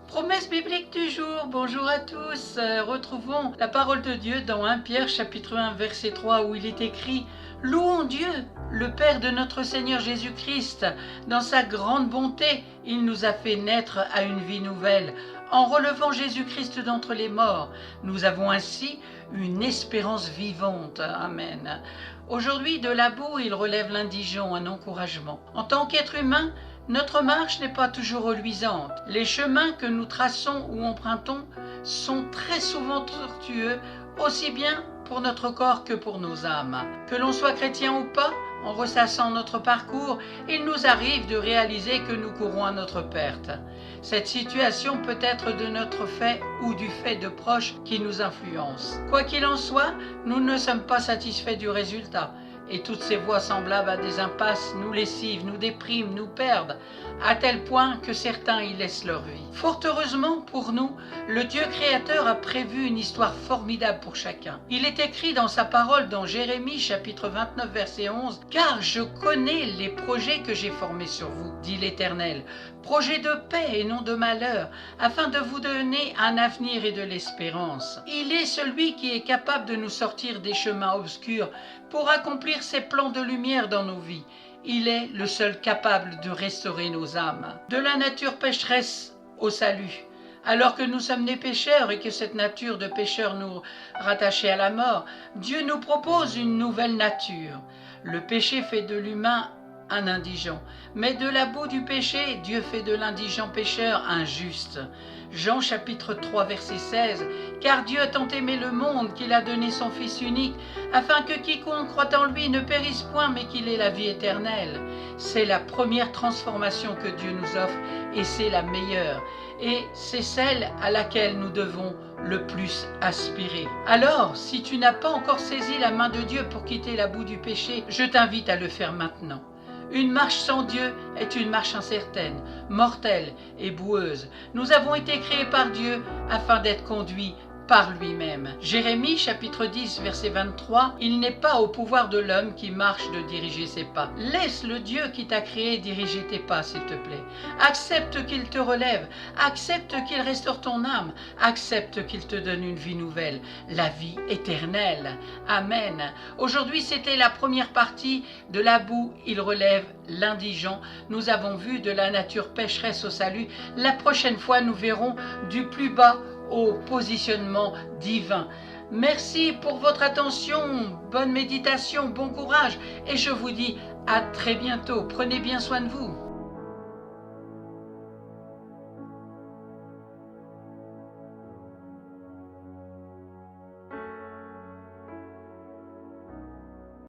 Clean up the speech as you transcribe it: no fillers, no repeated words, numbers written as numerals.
Promesse biblique du jour, bonjour à tous. Retrouvons la parole de Dieu dans 1 Pierre chapitre 1 verset 3 où il est écrit « Louons Dieu, le Père de notre Seigneur Jésus-Christ. Dans sa grande bonté, il nous a fait naître à une vie nouvelle. En relevant Jésus-Christ d'entre les morts, nous avons ainsi une espérance vivante. » Amen. Aujourd'hui, de la boue, il relève l'indigent, un encouragement. En tant qu'être humain, notre marche n'est pas toujours reluisante. Les chemins que nous traçons ou empruntons sont très souvent tortueux, aussi bien pour notre corps que pour nos âmes. Que l'on soit chrétien ou pas, en ressassant notre parcours, il nous arrive de réaliser que nous courons à notre perte. Cette situation peut être de notre fait ou du fait de proches qui nous influencent. Quoi qu'il en soit, nous ne sommes pas satisfaits du résultat. Et toutes ces voies semblables à des impasses nous lessivent, nous dépriment, nous perdent, à tel point que certains y laissent leur vie. Fort heureusement pour nous, le Dieu créateur a prévu une histoire formidable pour chacun. Il est écrit dans sa parole dans Jérémie chapitre 29 verset 11 « Car je connais les projets que j'ai formés sur vous, dit l'Éternel, projets de paix et non de malheur, afin de vous donner un avenir et de l'espérance. » Il est celui qui est capable de nous sortir des chemins obscurs pour accomplir ses plans de lumière dans nos vies. Il est le seul capable de restaurer nos âmes. De la nature pécheresse au salut. Alors que nous sommes nés pécheurs et que cette nature de pécheur nous rattachait à la mort, Dieu nous propose une nouvelle nature. Le péché fait de l'humain un indigent, mais de la boue du péché, Dieu fait de l'indigent pécheur un juste. Jean chapitre 3 verset 16 « Car Dieu a tant aimé le monde qu'il a donné son Fils unique, afin que quiconque croit en lui ne périsse point, mais qu'il ait la vie éternelle. » C'est la première transformation que Dieu nous offre, et c'est la meilleure. Et c'est celle à laquelle nous devons le plus aspirer. Alors, si tu n'as pas encore saisi la main de Dieu pour quitter la boue du péché, je t'invite à le faire maintenant. Une marche sans Dieu est une marche incertaine, mortelle et boueuse. Nous avons été créés par Dieu afin d'être conduits par lui-même. Jérémie chapitre 10 verset 23 « Il n'est pas au pouvoir de l'homme qui marche de diriger ses pas. Laisse le Dieu qui t'a créé diriger tes pas, s'il te plaît. Accepte qu'il te relève, accepte qu'il restaure ton âme, accepte qu'il te donne une vie nouvelle, la vie éternelle. » Amen. Aujourd'hui, c'était la première partie de la boue, il relève l'indigent. Nous avons vu de la nature pécheresse au salut. La prochaine fois, nous verrons du plus bas au positionnement divin. Merci pour votre attention, bonne méditation, bon courage et je vous dis à très bientôt. Prenez bien soin de vous.